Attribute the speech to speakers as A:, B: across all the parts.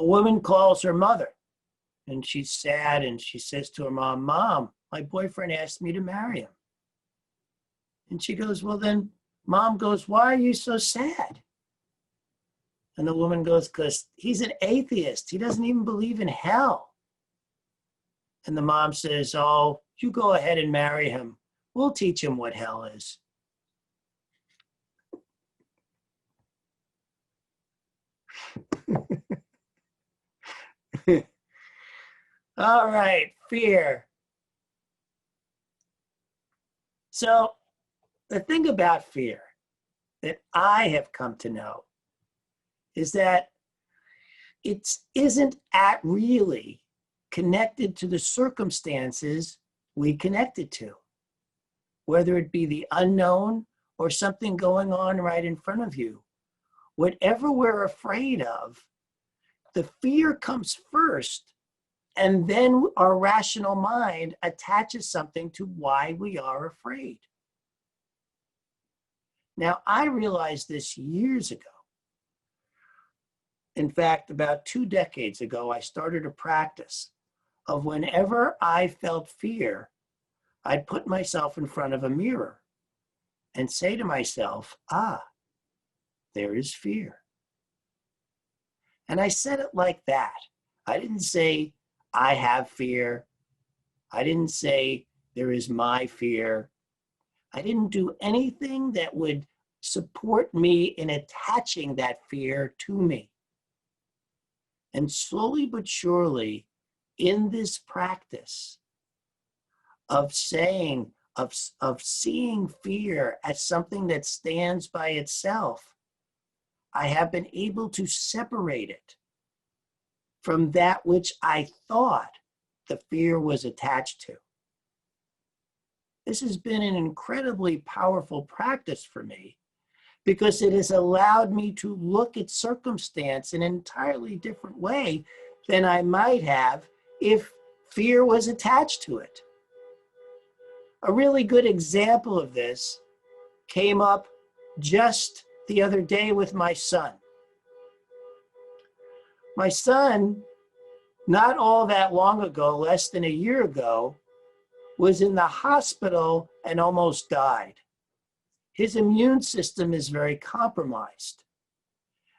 A: woman calls her mother and she's sad and she says to her mom, "Mom, my boyfriend asked me to marry him." And she goes, "Well, then," mom goes, "why are you so sad?" And the woman goes, "Because he's an atheist. He doesn't even believe in hell." And the mom says, "Oh, you go ahead and marry him. We'll teach him what hell is." All right, fear. So the thing about fear that I have come to know is that it isn't really connected to the circumstances we connect it to, whether it be the unknown or something going on right in front of you. Whatever we're afraid of, the fear comes first, and then our rational mind attaches something to why we are afraid. Now, I realized this years ago. In fact, about 2 decades ago, I started a practice of whenever I felt fear, I'd put myself in front of a mirror and say to myself, there is fear. And I said it like that. I didn't say, I have fear. I didn't say, there is my fear. I didn't do anything that would support me in attaching that fear to me. And slowly but surely, in this practice of seeing fear as something that stands by itself, I have been able to separate it from that which I thought the fear was attached to. This has been an incredibly powerful practice for me because it has allowed me to look at circumstance in an entirely different way than I might have if fear was attached to it. A really good example of this came up just the other day with my son. My son, not all that long ago, less than a year ago, was in the hospital and almost died. His immune system is very compromised.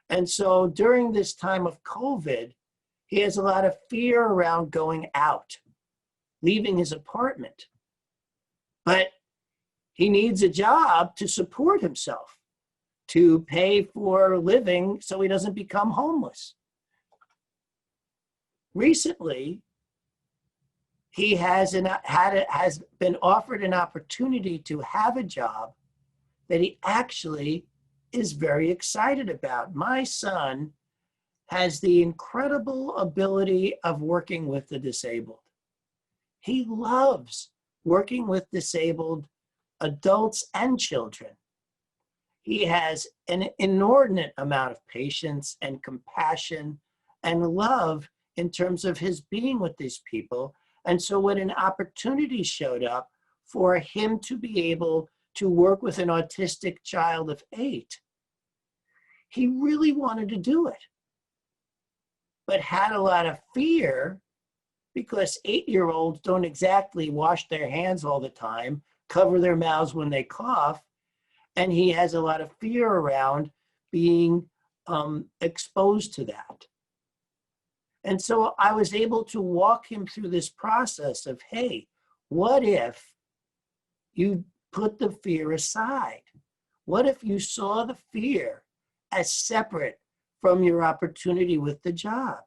A: And so during this time of COVID, he has a lot of fear around going out, leaving his apartment. But he needs a job to support himself, to pay for living so he doesn't become homeless. Recently, he has been offered an opportunity to have a job that he actually is very excited about. My son has the incredible ability of working with the disabled. He loves working with disabled adults and children. He has an inordinate amount of patience and compassion and love in terms of his being with these people. And so when an opportunity showed up for him to be able to work with an autistic child of 8, he really wanted to do it, but had a lot of fear because 8-year-olds don't exactly wash their hands all the time, cover their mouths when they cough, and he has a lot of fear around being exposed to that. And so I was able to walk him through this process of, hey, what if you put the fear aside? What if you saw the fear as separate from your opportunity with the job?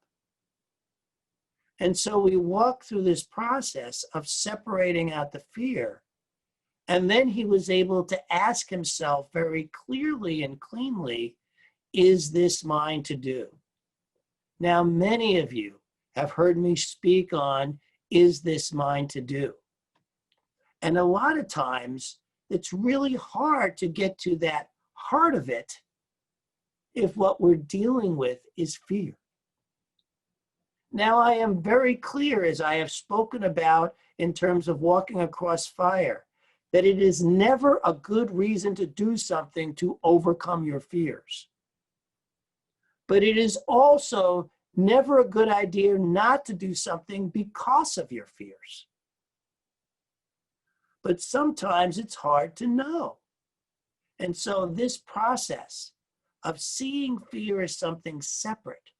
A: And so we walked through this process of separating out the fear. And then he was able to ask himself very clearly and cleanly, is this mine to do? Now, many of you have heard me speak on, is this mine to do? And a lot of times, it's really hard to get to that heart of it if what we're dealing with is fear. Now, I am very clear, as I have spoken about in terms of walking across fire, that it is never a good reason to do something to overcome your fears. But it is also never a good idea not to do something because of your fears. But sometimes it's hard to know. And so this process of seeing fear as something separate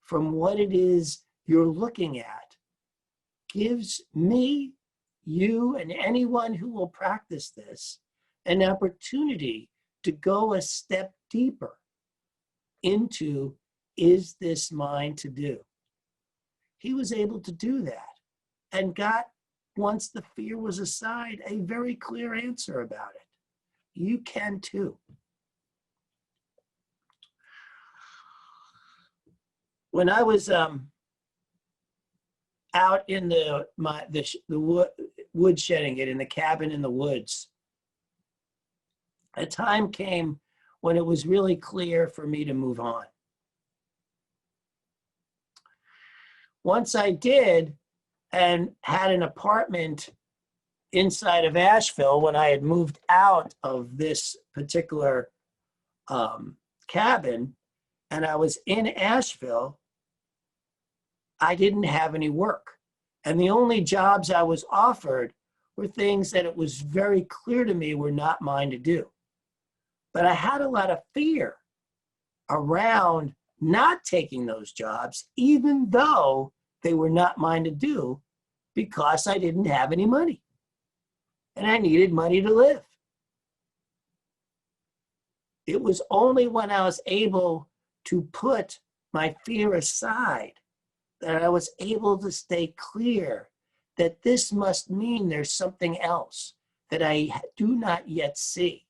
A: from what it is you're looking at gives me, you, and anyone who will practice this an opportunity to go a step deeper into, is this mine to do? He was able to do that and got, once the fear was aside, a very clear answer about it. You can too. When I was out in the wood shedding it in the cabin in the woods, a time came when it was really clear for me to move on. Once I did and had an apartment inside of Asheville, when I had moved out of this particular cabin and I was in Asheville, I didn't have any work. And the only jobs I was offered were things that it was very clear to me were not mine to do. But I had a lot of fear around not taking those jobs, even though they were not mine to do, because I didn't have any money. And I needed money to live. It was only when I was able to put my fear aside that I was able to stay clear that this must mean there's something else that I do not yet see.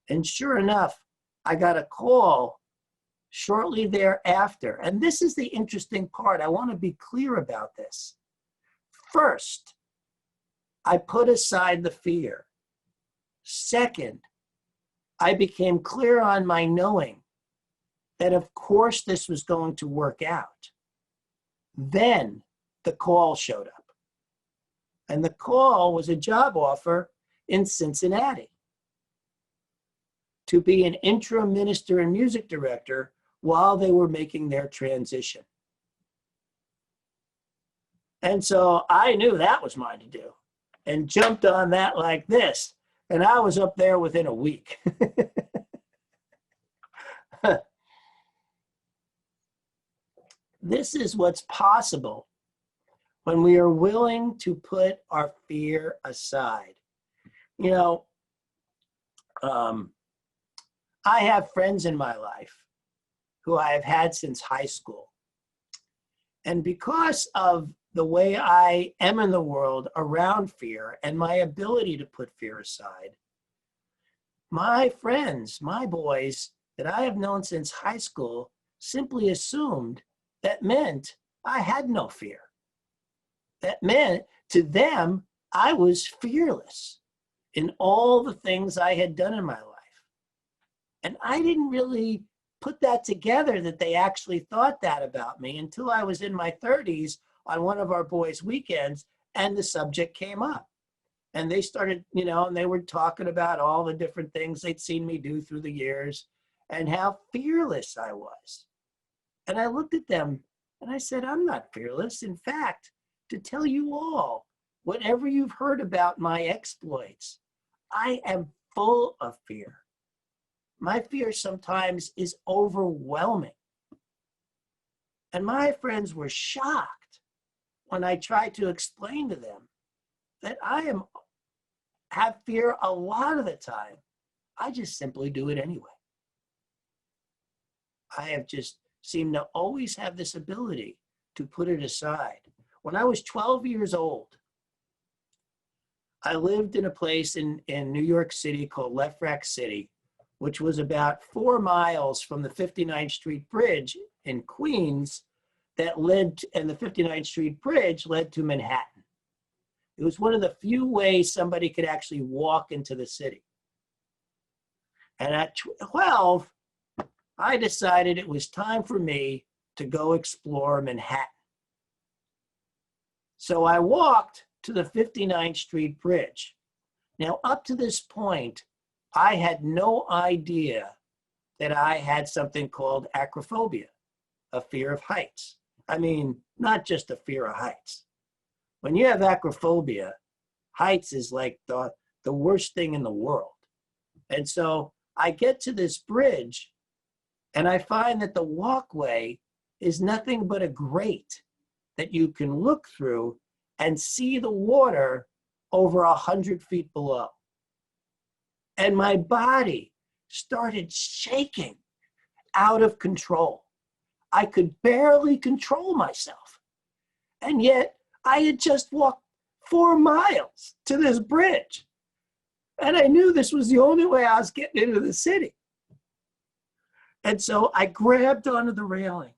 A: And sure enough, I got a call shortly thereafter. And this is the interesting part. I want to be clear about this. First, I put aside the fear. Second, I became clear on my knowing that of course this was going to work out. Then the call showed up. And the call was a job offer in Cincinnati to be an interim minister and music director while they were making their transition. And so I knew that was mine to do and jumped on that like this. And I was up there within a week. This is what's possible when we are willing to put our fear aside. You know, I have friends in my life who I have had since high school. And because of the way I am in the world around fear and my ability to put fear aside, my friends, my boys that I have known since high school simply assumed that meant I had no fear. That meant to them, I was fearless in all the things I had done in my life. And I didn't really put that together that they actually thought that about me until I was in my 30s on one of our boys' weekends and the subject came up. And they started, you know, and they were talking about all the different things they'd seen me do through the years and how fearless I was. And I looked at them and I said, I'm not fearless. In fact, to tell you all, whatever you've heard about my exploits, I am full of fear. My fear sometimes is overwhelming. And my friends were shocked when I tried to explain to them that I have fear a lot of the time. I just simply do it anyway. I have just seemed to always have this ability to put it aside. When I was 12 years old, I lived in a place in New York City called Lefrak City, which was about 4 miles from the 59th Street Bridge in Queens that led to, and the 59th Street Bridge led to Manhattan. It was one of the few ways somebody could actually walk into the city. And at 12, I decided it was time for me to go explore Manhattan. So I walked to the 59th Street Bridge. Now, up to this point, I had no idea that I had something called acrophobia. a fear of heights. I mean, not just a fear of heights. When you have acrophobia, heights is like the worst thing in the world. And so I get to this bridge and I find that the walkway is nothing but a grate that you can look through and see the water over 100 feet below. And my body started shaking out of control. I could barely control myself. And yet I had just walked 4 miles to this bridge. And I knew this was the only way I was getting into the city. And so I grabbed onto the railing.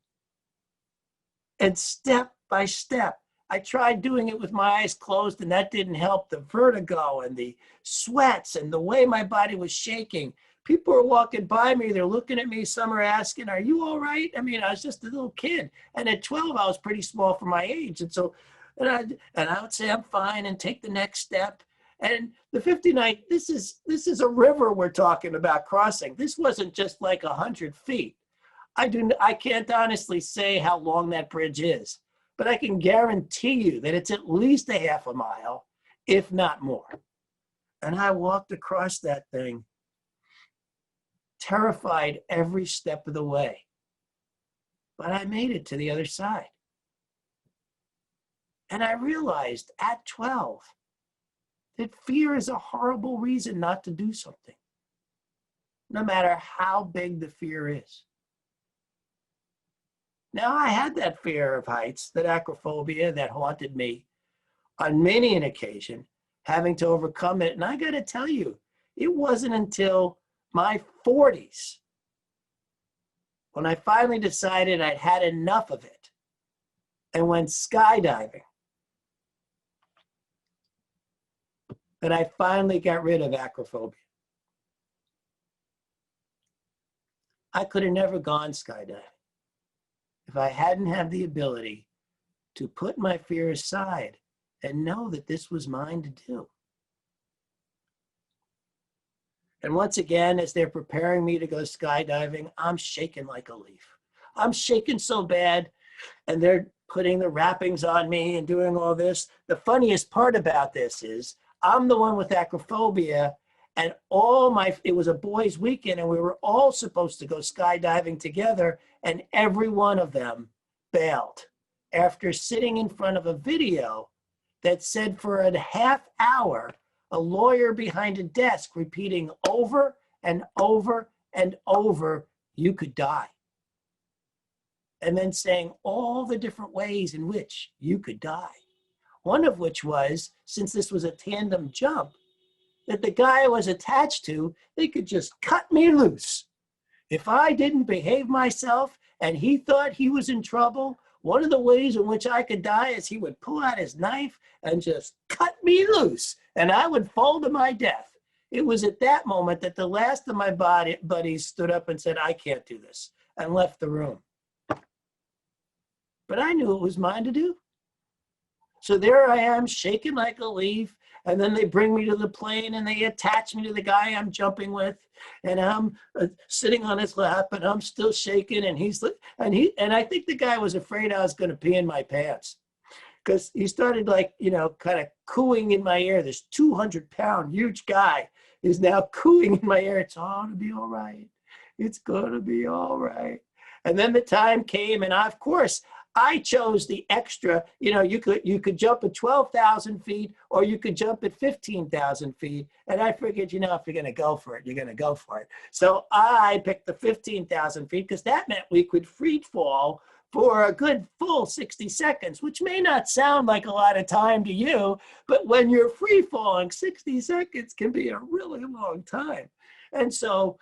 A: And step by step, I tried doing it with my eyes closed, and that didn't help. The vertigo and the sweats and the way my body was shaking. People were walking by me. They're looking at me. Some are asking, "Are you all right?" I mean, I was just a little kid. And at 12, I was pretty small for my age. And so, and I would say, "I'm fine," and take the next step. And the 59, this is a river we're talking about crossing. This wasn't just like 100 feet. I can't honestly say how long that bridge is, but I can guarantee you that it's at least a half a mile, if not more. And I walked across that thing, terrified every step of the way. But I made it to the other side. And I realized at 12 that fear is a horrible reason not to do something, no matter how big the fear is. Now, I had that fear of heights, that acrophobia that haunted me on many an occasion, having to overcome it. And I got to tell you, it wasn't until my 40s when I finally decided I'd had enough of it and went skydiving that I finally got rid of acrophobia. I could have never gone skydiving if I hadn't had the ability to put my fear aside and know that this was mine to do. And once again, as they're preparing me to go skydiving, I'm shaking like a leaf. I'm shaking so bad, and they're putting the wrappings on me and doing all this. The funniest part about this is I'm the one with acrophobia, and it was a boys' weekend, and we were all supposed to go skydiving together, and every one of them bailed after sitting in front of a video that said for a half hour, a lawyer behind a desk repeating over and over and over, "You could die." And then saying all the different ways in which you could die. One of which was, since this was a tandem jump, that the guy I was attached to, they could just cut me loose. If I didn't behave myself and he thought he was in trouble, one of the ways in which I could die is he would pull out his knife and just cut me loose, and I would fall to my death. It was at that moment that the last of my buddies stood up and said, "I can't do this," and left the room. But I knew it was mine to do. So there I am, shaking like a leaf, and then they bring me to the plane and they attach me to the guy I'm jumping with, and I'm sitting on his lap, and I'm still shaking, and and I think the guy was afraid I was going to pee in my pants, because he started kind of cooing in my ear. This 200-pound huge guy is now cooing in my ear. "It's all to be all right. It's going to be all right." And then the time came, and of course, I chose the extra. You could jump at 12,000 feet, or you could jump at 15,000 feet. And I figured, if you're going to go for it, you're going to go for it. So I picked the 15,000 feet, because that meant we could free fall for a good full 60 seconds, which may not sound like a lot of time to you, but when you're free falling, 60 seconds can be a really long time. And so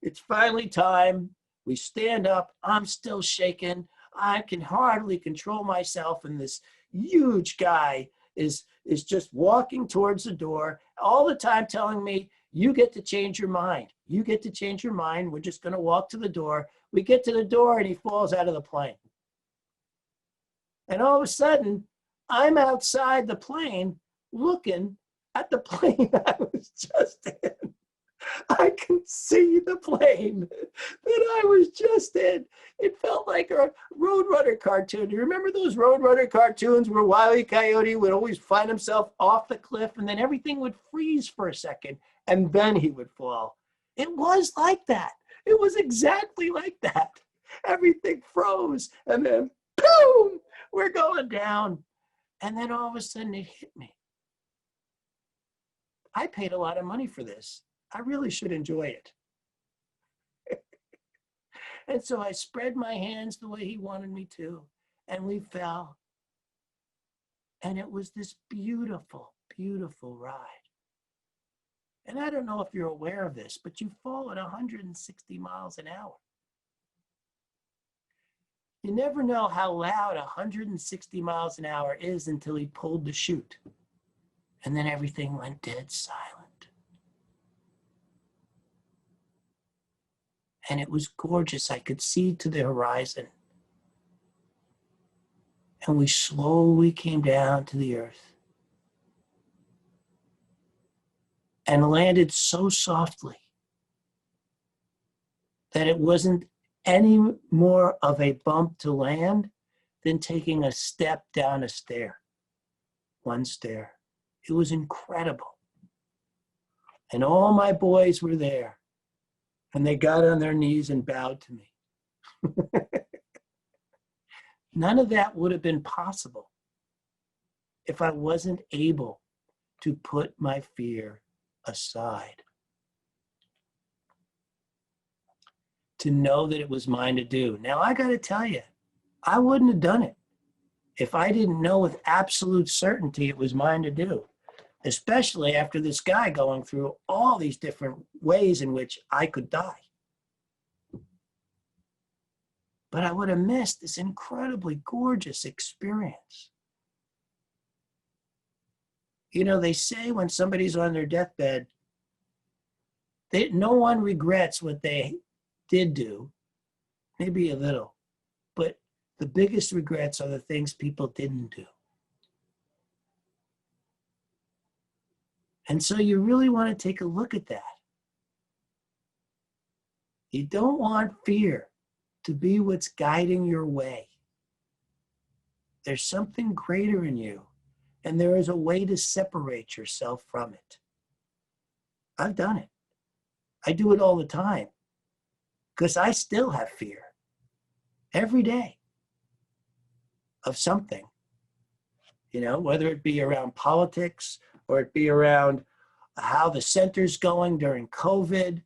A: it's finally time. We stand up. I'm still shaking. I can hardly control myself, and this huge guy is just walking towards the door, all the time telling me, "You get to change your mind. You get to change your mind. We're just going to walk to the door." We get to the door, and he falls out of the plane. And all of a sudden, I'm outside the plane looking at the plane I was just in. I can see the plane that I was just in. It felt like a Roadrunner cartoon. You remember those Roadrunner cartoons where Wile E. Coyote would always find himself off the cliff and then everything would freeze for a second and then he would fall? It was like that. It was exactly like that. Everything froze and then boom, we're going down. And then all of a sudden it hit me. I paid a lot of money for this. I really should enjoy it. And so I spread my hands the way he wanted me to, and we fell. And it was this beautiful, beautiful ride. And I don't know if you're aware of this, but you fall at 160 miles an hour. You never know how loud 160 miles an hour is until he pulled the chute. And then everything went dead silent. And it was gorgeous. I could see to the horizon. And we slowly came down to the earth and landed so softly that it wasn't any more of a bump to land than taking a step down a stair, one stair. It was incredible. And all my boys were there. And they got on their knees and bowed to me. None of that would have been possible if I wasn't able to put my fear aside. To know that it was mine to do. Now, I got to tell you, I wouldn't have done it if I didn't know with absolute certainty it was mine to do. Especially after this guy going through all these different ways in which I could die. But I would have missed this incredibly gorgeous experience. You know, they say when somebody's on their deathbed, no one regrets what they did do, maybe a little, but the biggest regrets are the things people didn't do. And so you really want to take a look at that. You don't want fear to be what's guiding your way. There's something greater in you, and there is a way to separate yourself from it. I've done it. I do it all the time because I still have fear every day of something, you know, whether it be around politics or it be around how the center's going during COVID,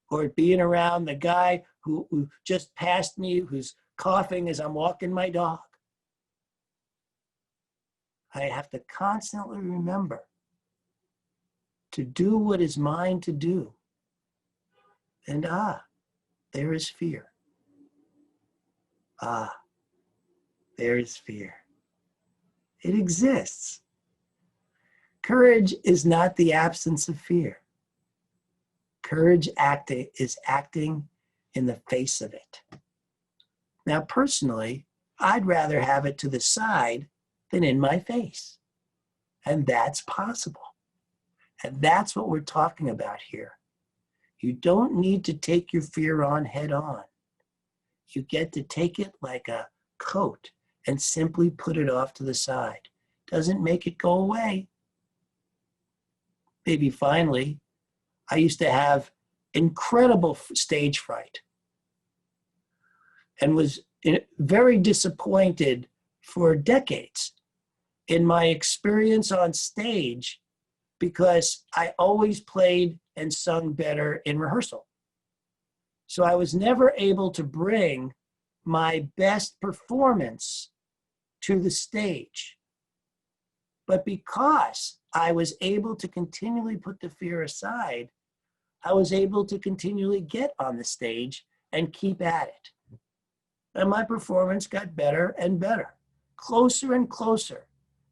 A: or it being around the guy who just passed me, who's coughing as I'm walking my dog. I have to constantly remember to do what is mine to do. And there is fear. There is fear. It exists. Courage is not the absence of fear. Courage is acting in the face of it. Now, personally, I'd rather have it to the side than in my face. And that's possible. And that's what we're talking about here. You don't need to take your fear on head on. You get to take it like a coat and simply put it off to the side. Doesn't make it go away. Maybe finally, I used to have incredible stage fright and was very disappointed for decades in my experience on stage because I always played and sung better in rehearsal. So I was never able to bring my best performance to the stage. But because I was able to continually put the fear aside, I was able to continually get on the stage and keep at it. And my performance got better and better, closer and closer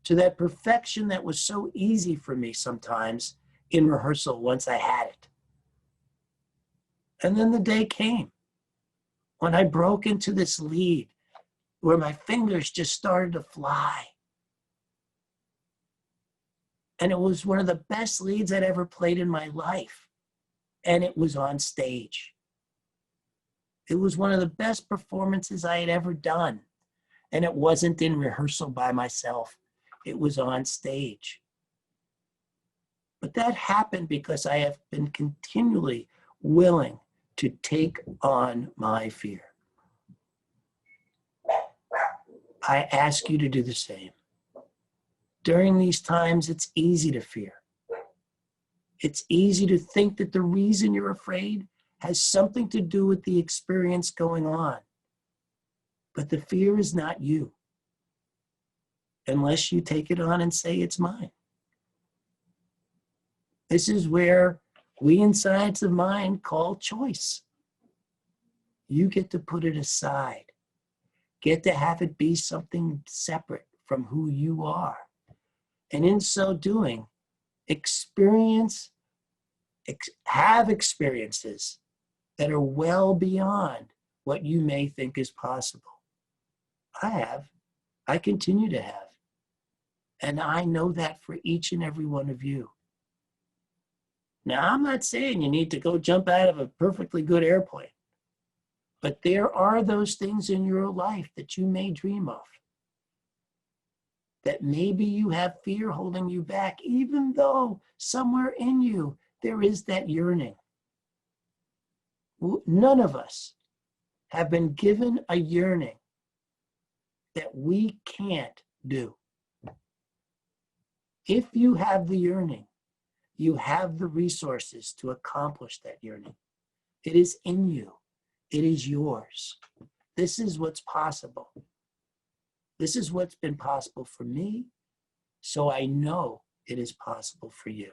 A: to that perfection that was so easy for me sometimes in rehearsal once I had it. And then the day came when I broke into this lead where my fingers just started to fly. And it was one of the best leads I'd ever played in my life. And it was on stage. It was one of the best performances I had ever done. And it wasn't in rehearsal by myself. It was on stage. But that happened because I have been continually willing to take on my fear. I ask you to do the same. During these times, it's easy to fear. It's easy to think that the reason you're afraid has something to do with the experience going on. But the fear is not you, unless you take it on and say it's mine. This is where we in Science of Mind call choice. You get to put it aside, get to have it be something separate from who you are. And in so doing, have experiences that are well beyond what you may think is possible. I continue to have. And I know that for each and every one of you. Now, I'm not saying you need to go jump out of a perfectly good airplane, but there are those things in your life that you may dream of, that maybe you have fear holding you back, even though somewhere in you there is that yearning. None of us have been given a yearning that we can't do. If you have the yearning, you have the resources to accomplish that yearning. It is in you. It is yours. This is what's possible. This is what's been possible for me, so I know it is possible for you.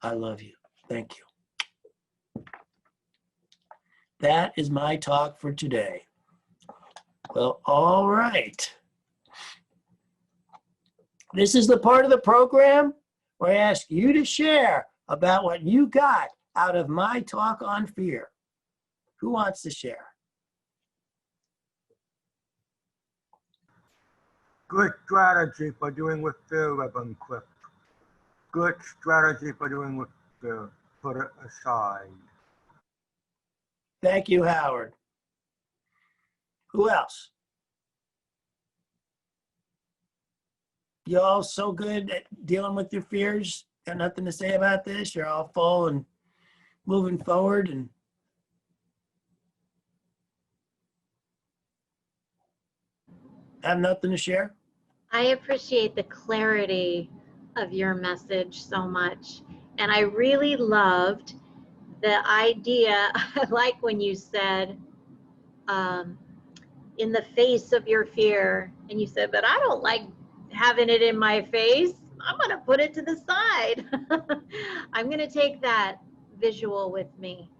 A: I love you. Thank you. That is my talk for today. Well, all right. This is the part of the program where I ask you to share about what you got out of my talk on fear. Who wants to share?
B: Good strategy for doing with the ribbon clip. Good strategy for doing with the put it aside.
A: Thank you, Howard. Who else? You all so good at dealing with your fears? Got nothing to say about this? You're all full and moving forward and have nothing to share?
C: I appreciate the clarity of your message so much. And I really loved the idea, like when you said, in the face of your fear, and you said, but I don't like having it in my face. I'm going to put it to the side. I'm going to take that visual with me.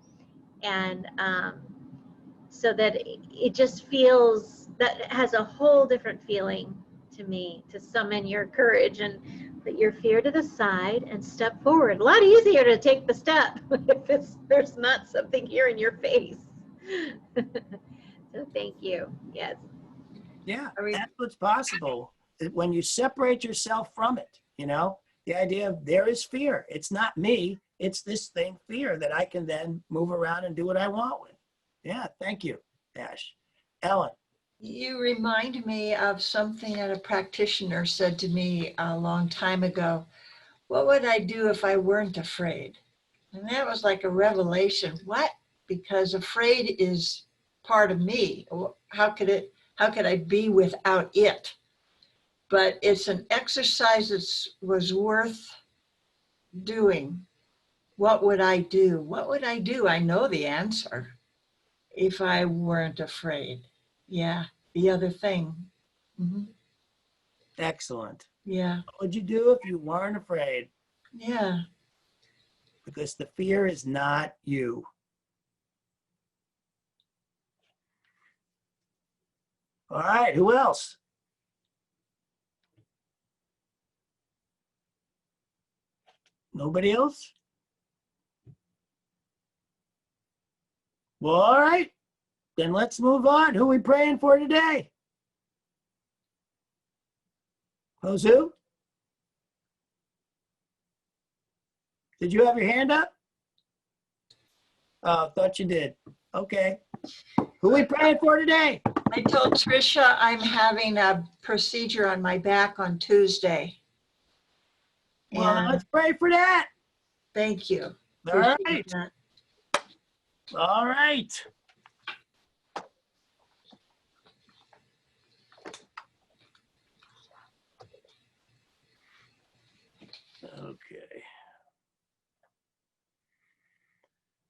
C: And so that it just feels, that has a whole different feeling to me, to summon your courage and put your fear to the side and step forward. A lot easier to take the step if there's not something here in your face. So thank you. Yes.
A: Yeah, that's what's possible when you separate yourself from it. You know, the idea of there is fear. It's not me. It's this thing, fear, that I can then move around and do what I want with. Yeah, thank you, Ash. Ellen.
D: You remind me of something that a practitioner said to me a long time ago. What would I do if I weren't afraid? And that was like a revelation. What? Because afraid is part of me. How could I be without it? But it's an exercise that was worth doing. What would I do? What would I do? I know the answer. If I weren't afraid. Yeah, the other thing. Mm-hmm.
A: Excellent.
D: Yeah.
A: What would you do if you weren't afraid?
D: Yeah.
A: Because the fear is not you. All right, who else? Nobody else? Well, all right. Then let's move on. Who are we praying for today? Who's who? Did you have your hand up? Oh, thought you did. Okay. Who we praying for today?
D: I told Tricia I'm having a procedure on my back on Tuesday.
A: Well,
D: And
A: let's pray for that.
D: thank you.
A: All right.
D: Appreciate that.
A: All right. Okay.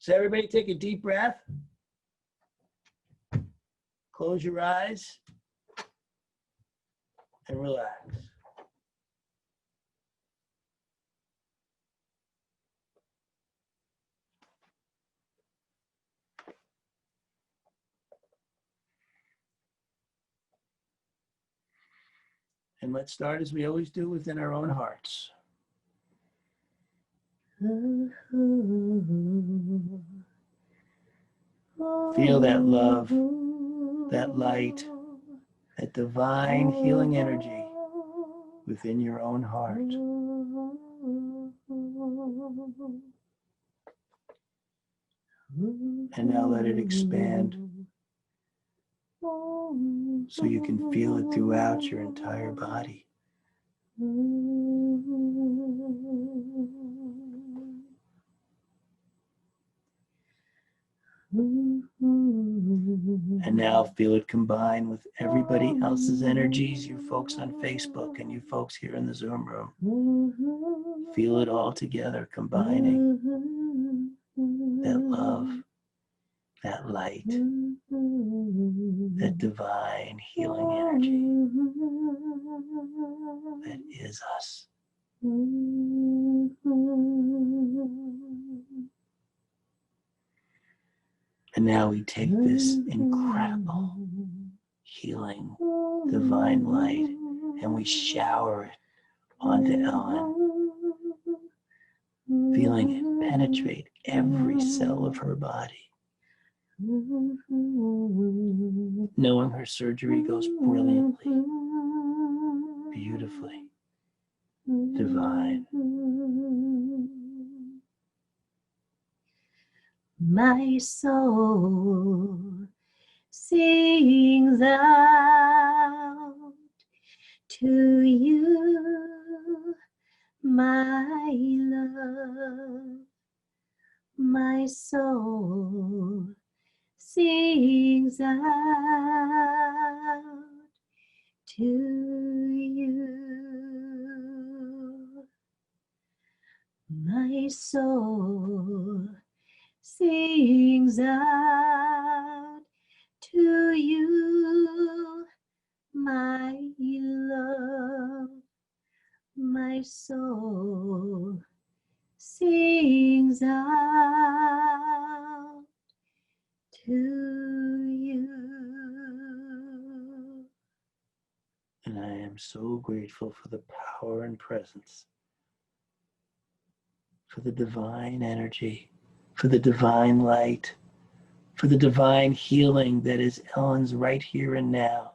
A: So everybody take a deep breath. Close your eyes and relax. And let's start as we always do within our own hearts. Feel that love, that light, that divine healing energy within your own heart. And now let it expand so you can feel it throughout your entire body. And now feel it combine with everybody else's energies, you folks on Facebook and you folks here in the Zoom room. Feel it all together, combining that love, that light, that divine healing energy that is us. And now we take this incredible healing divine light and we shower it onto Ellen, feeling it penetrate every cell of her body. Knowing her surgery goes brilliantly, beautifully, divine.
E: My soul sings out to you, my love. My soul sings out to you. My soul sings out to you, my love. My soul sings out to you.
A: And I am so grateful for the power and presence, for the divine energy, for the divine light, for the divine healing that is Ellen's right here and now,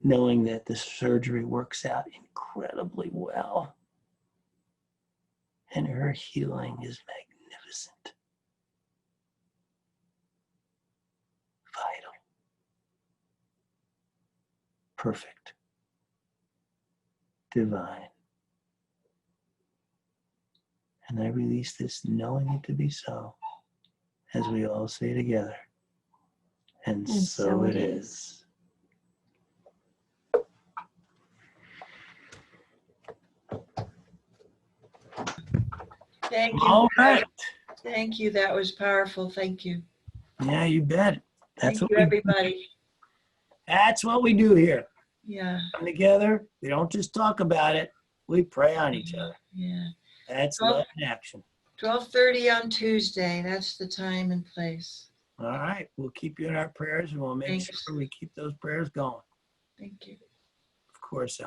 A: knowing that the surgery works out incredibly well and her healing is magnificent, vital, perfect, divine. And I release this knowing it to be so, as we all say together. And so it is.
D: Thank you.
A: All right.
D: Thank you. That was powerful. Thank you.
A: Yeah, you bet. That's
D: Thank
A: what
D: you,
A: we,
D: everybody.
A: that's what we do here.
D: Yeah.
A: Come together. We don't just talk about it. We pray on each other.
D: Yeah.
A: That's
D: Well-
A: love in action.
D: 12:30 on Tuesday. That's the time and place.
A: All right. We'll keep you in our prayers and we'll make
D: Thanks.
A: sure we keep those prayers going.
D: Thank you.
A: Of course,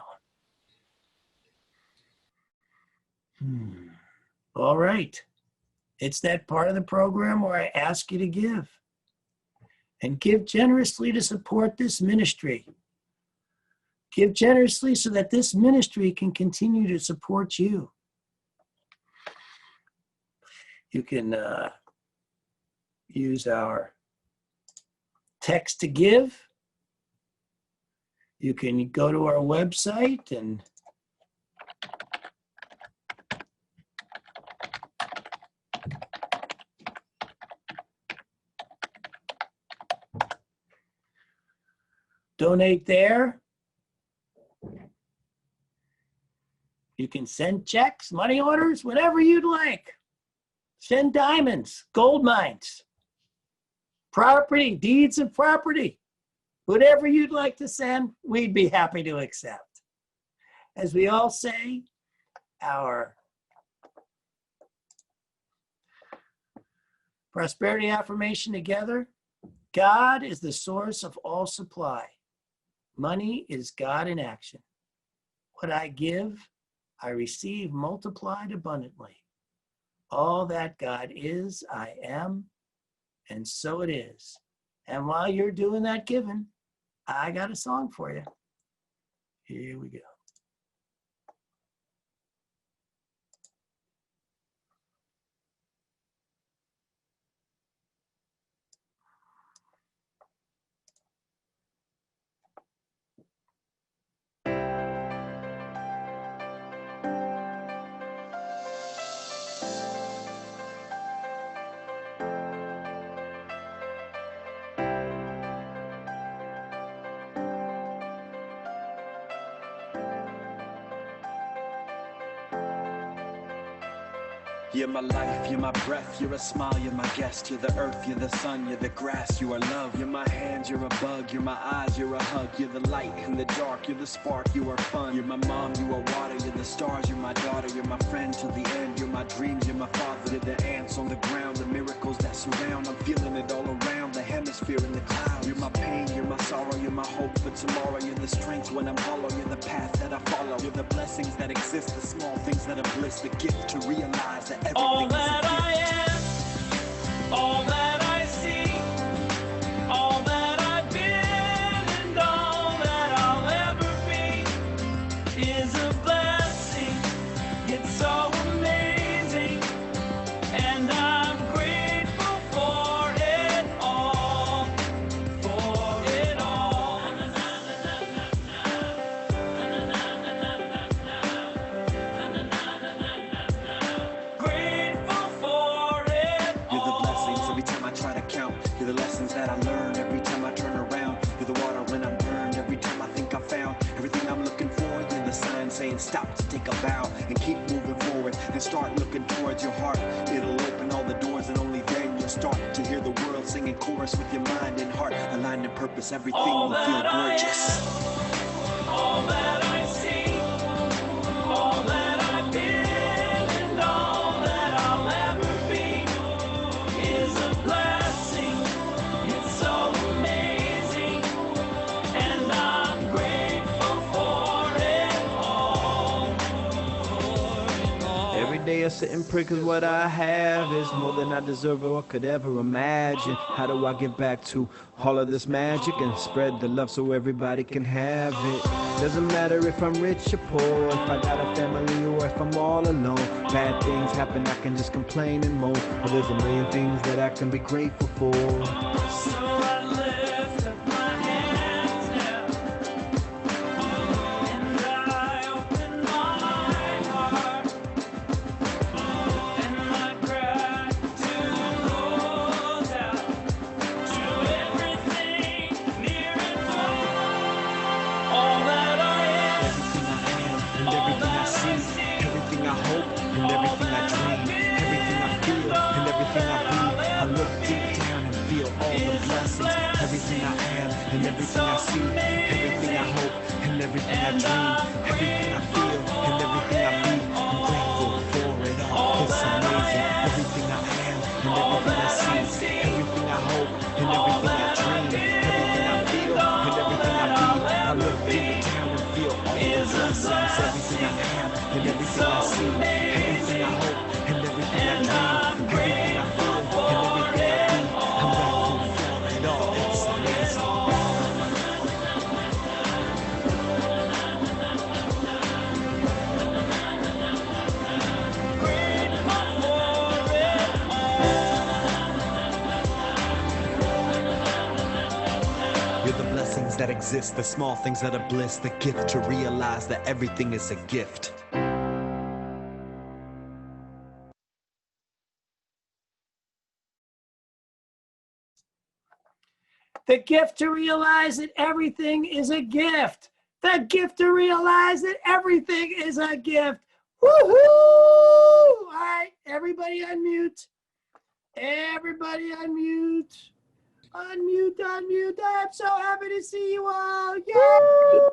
A: Ellen. All right. It's that part of the program where I ask you to give. And give generously to support this ministry. Give generously so that this ministry can continue to support you. You can use our text to give. You can go to our website and donate there. You can send checks, money orders, whatever you'd like. Send diamonds, gold mines, property, deeds of property. Whatever you'd like to send, we'd be happy to accept. As we all say, our prosperity affirmation together: God is the source of all supply. Money is God in action. What I give, I receive multiplied abundantly. All that God is, I am, and so it is. And while you're doing that giving, I got a song for you. Here we go.
F: You're my life, you're my breath, you're a smile, you're my guest. You're the earth, you're the sun, you're the grass, you are love. You're my hands, you're a bug, you're my eyes, you're a hug. You're the light in the dark, you're the spark, you are fun. You're my mom, you are water, you're the stars, you're my daughter. You're my friend till the end, you're my dreams, you're my father. You're the ants on the ground, the miracles that surround. I'm feeling it all around, the hemisphere in the clouds. You're my pain, you're my sorrow, you're my hope for tomorrow. You're the strength when I'm hollow, you're the path that I follow. You're the blessings that exist, the small things that are bliss. The gift to realize that everything
G: all
F: is a
G: that
F: gift.
G: I am, all that I see, all that I've been, and all that I'll ever be is a blessing. It's so amazing, and I'm grateful for it all, for it all. Grateful for it
F: You're the blessings
G: all.
F: every time I try to count. You're the lessons that I learned every time I turn around. You're the water when I'm burned every time I think I found everything I'm looking for. You're the sign saying stop to take a bow and keep moving forward and start looking towards your heart. It'll open all the doors and only then you'll start to hear the world singing chorus with your mind and heart. Aligned in purpose, everything
G: All
F: will feel
G: that I
F: gorgeous.
G: All that I see, all that I've been, and all that I'll ever be is a blessing. It's so amazing, and I'm grateful for it all.
H: Every day I sit and pray 'cause what I have is more than I deserve or could ever imagine. How do I get back to all of this magic and spread the love so everybody can have it? Doesn't matter if I'm rich or poor, if I got a family or if I'm all alone. Bad things happen, I can just complain and moan. But there's a million things that I can be grateful for.
G: So I lift up my hands now, and I open my heart, and my gratitude goes out to everything near and far. All that I am,
H: Everything I am and everything I see, everything I hope and everything I dream, everything I feel and everything I be. I look deep down and feel all the blessings. Everything I am and everything I see, everything I hope and everything I dream, everything I feel and everything I be. I'm grateful for it all. It's amazing. Everything I am and everything I see, everything I hope and everything I dream, everything I feel and everything I be. I look deep down and feel all the blessings. Everything I am and everything I see, everything I hope and everything I dream, everything I feel and everything I be. I'm grateful for it all. It's amazing.
G: grateful for it
H: that exist, the small things that are bliss, the gift to realize that everything is a gift.
A: The gift to realize that everything is a gift. The gift to realize that everything is a gift. Woohoo! All right, everybody unmute. Everybody unmute. Unmute, unmute. I'm so happy to see you all. Yay!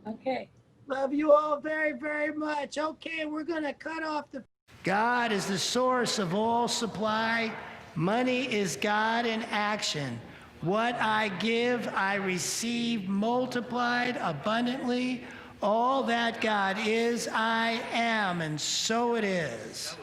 C: Okay.
A: Love you all very, very much. Okay, we're going to cut off the... God is the source of all supply. Money is God in action. What I give, I receive multiplied abundantly. All that God is, I am, and so it is.